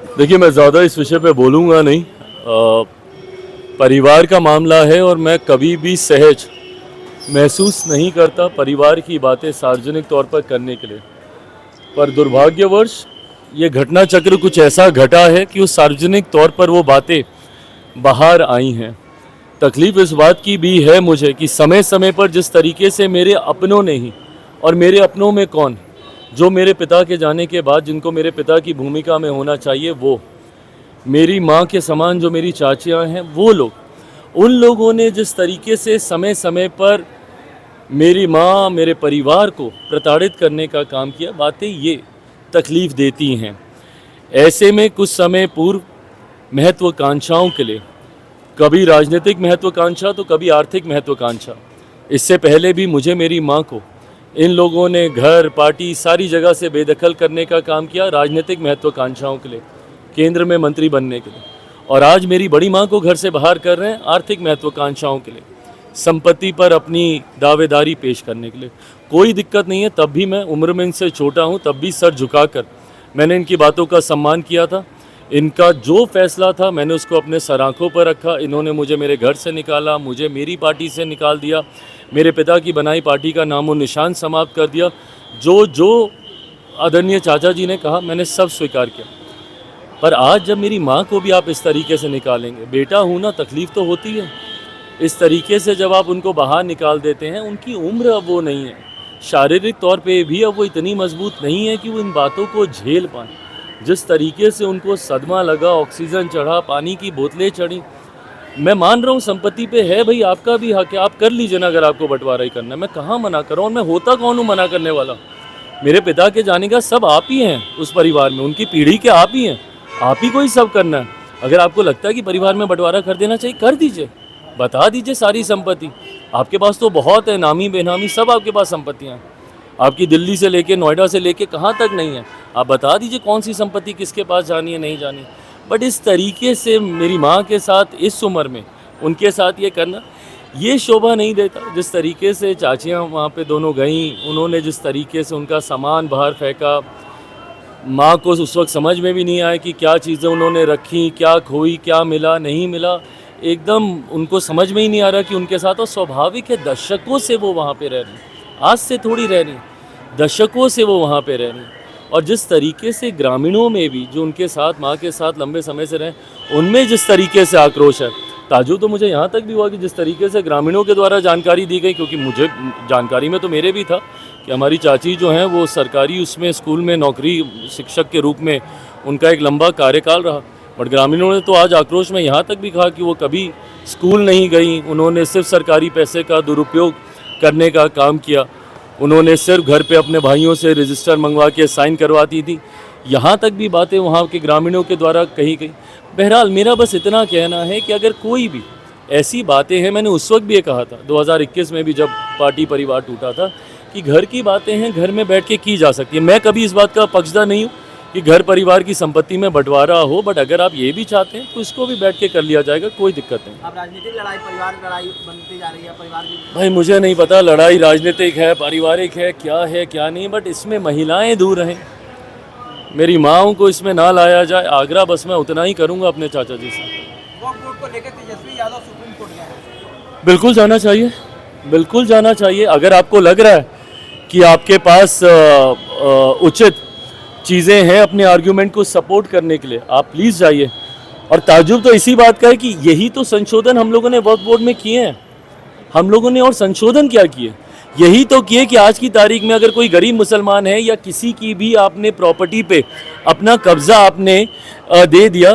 देखिए, मैं ज़्यादा इस विषय पे बोलूँगा नहीं। परिवार का मामला है और मैं कभी भी सहज महसूस नहीं करता परिवार की बातें सार्वजनिक तौर पर करने के लिए। पर दुर्भाग्यवश ये घटना चक्र कुछ ऐसा घटा है कि उस सार्वजनिक तौर पर वो बातें बाहर आई हैं। तकलीफ़ इस बात की भी है मुझे कि समय समय पर जिस तरीके से मेरे अपनों ने ही, और मेरे अपनों में कौन, जो मेरे पिता के जाने के बाद जिनको मेरे पिता की भूमिका में होना चाहिए वो, मेरी माँ के समान जो मेरी चाचियाँ हैं वो लोग, उन लोगों ने जिस तरीके से समय समय पर मेरी माँ, मेरे परिवार को प्रताड़ित करने का काम किया, बातें ये तकलीफ़ देती हैं। ऐसे में कुछ समय पूर्व महत्वाकांक्षाओं के लिए, कभी राजनीतिक महत्वाकांक्षा तो कभी आर्थिक महत्वाकांक्षा, इससे पहले भी मुझे मेरी माँ को इन लोगों ने घर, पार्टी, सारी जगह से बेदखल करने का काम किया राजनीतिक महत्वाकांक्षाओं के लिए, केंद्र में मंत्री बनने के लिए। और आज मेरी बड़ी माँ को घर से बाहर कर रहे हैं आर्थिक महत्वाकांक्षाओं के लिए, संपत्ति पर अपनी दावेदारी पेश करने के लिए। कोई दिक्कत नहीं है, तब भी मैं उम्र में इनसे छोटा हूँ, तब भी सर झुकाकर मैंने इनकी बातों का सम्मान किया था। इनका जो फैसला था मैंने उसको अपने सर आँखों पर रखा। इन्होंने मुझे मेरे घर से निकाला, मुझे मेरी पार्टी से निकाल दिया, मेरे पिता की बनाई पार्टी का नामो निशान समाप्त कर दिया। जो जो आदरणीय चाचा जी ने कहा मैंने सब स्वीकार किया। पर आज जब मेरी माँ को भी आप इस तरीके से निकालेंगे, बेटा हूँ ना, तकलीफ़ तो होती है। इस तरीके से जब आप उनको बाहर निकाल देते हैं, उनकी उम्र अब वो नहीं है, शारीरिक तौर पे भी अब वो इतनी मजबूत नहीं है कि वो इन बातों को झेल पाएँ। जिस तरीके से उनको सदमा लगा, ऑक्सीजन चढ़ा, पानी की बोतलें चढ़ी। मैं मान रहा हूँ संपत्ति पे है भाई, आपका भी हक है, आप कर लीजिए ना अगर आपको बंटवारा ही करना है। मैं कहाँ मना कर रहा हूँ, मैं होता कौन हूँ मना करने वाला। मेरे पिता के जाने का सब आप ही हैं उस परिवार में, उनकी पीढ़ी के आप ही हैं, आप ही को ही सब करना है। अगर आपको लगता है कि परिवार में बंटवारा कर देना चाहिए, कर दीजिए, बता दीजिए सारी संपत्ति। आपके पास तो बहुत है, नामी बेनामी सब आपके पास संपत्तियाँ हैं। आपकी दिल्ली से लेके नोएडा से लेके कहाँ तक नहीं है, आप बता दीजिए कौन सी संपत्ति किसके पास जानी है, नहीं जानी। बट इस तरीके से मेरी माँ के साथ इस उम्र में उनके साथ ये करना, ये शोभा नहीं देता। जिस तरीके से चाचियाँ वहाँ पे दोनों गईं, उन्होंने जिस तरीके से उनका सामान बाहर फेंका, माँ को उस वक्त समझ में भी नहीं आया कि क्या चीज़ें उन्होंने रखी, क्या खोई, क्या मिला, नहीं मिला। एकदम उनको समझ में ही नहीं आ रहा कि उनके साथ, और स्वाभाविक है, दशकों से वो वहाँ पे रह रही, आज से थोड़ी रह रही, दशकों से वो वहाँ पे रह रही। और जिस तरीके से ग्रामीणों में भी जो उनके साथ, माँ के साथ लंबे समय से रहे, उनमें जिस तरीके से आक्रोश है, ताजुब तो मुझे यहाँ तक भी हुआ कि जिस तरीके से ग्रामीणों के द्वारा जानकारी दी गई, क्योंकि मुझे जानकारी में तो मेरे भी था कि हमारी चाची जो हैं वो सरकारी उसमें स्कूल में नौकरी, शिक्षक के रूप में उनका एक लंबा कार्यकाल रहा। बट ग्रामीणों ने तो आज आक्रोश में यहाँ तक भी कहा कि वो कभी स्कूल नहीं गई, उन्होंने सिर्फ सरकारी पैसे का दुरुपयोग करने का काम किया, उन्होंने सिर्फ घर पे अपने भाइयों से रजिस्टर मंगवा के साइन करवाती थी। यहाँ तक भी बातें वहाँ के ग्रामीणों के द्वारा कही गई। बहरहाल मेरा बस इतना कहना है कि अगर कोई भी ऐसी बातें हैं, मैंने उस वक्त भी ये कहा था 2021 में भी जब पार्टी परिवार टूटा था, कि घर की बातें हैं घर में बैठ के की जा सकती है। मैं कभी इस बात का पक्षधर नहीं हूँ कि घर परिवार की संपत्ति में बंटवारा हो, बट अगर आप ये भी चाहते हैं तो इसको भी बैठ के कर लिया जाएगा, कोई दिक्कत नहीं। अब राजनीतिक लड़ाई, परिवार लड़ाई बनती जा रही है, परिवार की। भाई मुझे नहीं पता लड़ाई राजनीतिक है, पारिवारिक है क्या नहीं, बट इसमें महिलाएं दूर रहें, मेरी माँओं को इसमें ना लाया जाए। आग्रह बस मैं उतना ही करूँगा अपने चाचा जी से। वक्फ बोर्ड को लेकर तेजस्वी यादव सुप्रीम कोर्ट गया है। बिल्कुल जाना चाहिए, बिल्कुल जाना चाहिए। अगर आपको लग रहा है कि आपके पास उचित चीज़ें हैं अपने आर्ग्यूमेंट को सपोर्ट करने के लिए, आप प्लीज़ जाइए। और ताजुब तो इसी बात का है कि यही तो संशोधन हम लोगों ने वक्फ बोर्ड में किए हैं। हम लोगों ने और संशोधन क्या किए, यही तो किए कि आज की तारीख में अगर कोई गरीब मुसलमान है या किसी की भी आपने प्रॉपर्टी पे अपना कब्जा आपने दे दिया,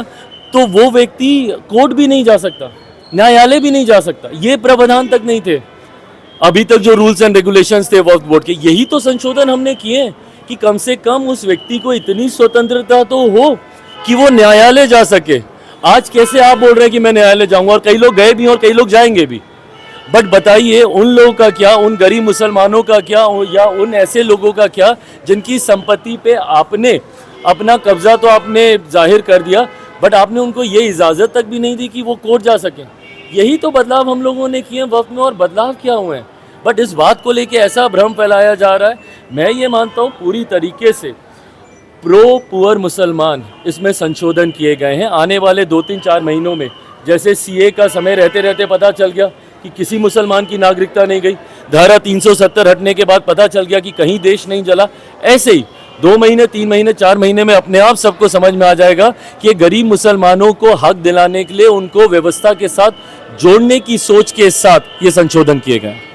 तो वो व्यक्ति कोर्ट भी नहीं जा सकता, न्यायालय भी नहीं जा सकता। ये प्रावधान तक नहीं थे अभी तक जो रूल्स एंड रेगुलेशंस थे वक्फ बोर्ड के। यही तो संशोधन हमने किए कि कम से कम उस व्यक्ति को इतनी स्वतंत्रता तो हो कि वो न्यायालय जा सके। आज कैसे आप बोल रहे हैं कि मैं न्यायालय जाऊंगा, और कई लोग गए भी और कई लोग जाएंगे भी। बट बताइए उन लोगों का क्या, उन गरीब मुसलमानों का क्या, या उन ऐसे लोगों का क्या जिनकी संपत्ति पे आपने अपना कब्जा तो आपने जाहिर कर दिया, बट आपने उनको ये इजाज़त तक भी नहीं दी कि वो कोर्ट जा सकें। यही तो बदलाव हम लोगों ने किए वक्त में, और बदलाव क्या हुए हैं। बट इस बात को लेके ऐसा भ्रम फैलाया जा रहा है। मैं ये मानता हूँ पूरी तरीके से प्रो पुअर मुसलमान इसमें संशोधन किए गए हैं। आने वाले 2-3-4 महीनों में जैसे सीए का समय रहते रहते पता चल गया कि किसी मुसलमान की नागरिकता नहीं गई, धारा 370 हटने के बाद पता चल गया कि कहीं देश नहीं जला, ऐसे ही 2 महीने 3 महीने 4 महीने में अपने आप सबको समझ में आ जाएगा कि ये गरीब मुसलमानों को हक दिलाने के लिए उनको व्यवस्था के साथ जोड़ने की सोच के साथ ये संशोधन किए गए हैं।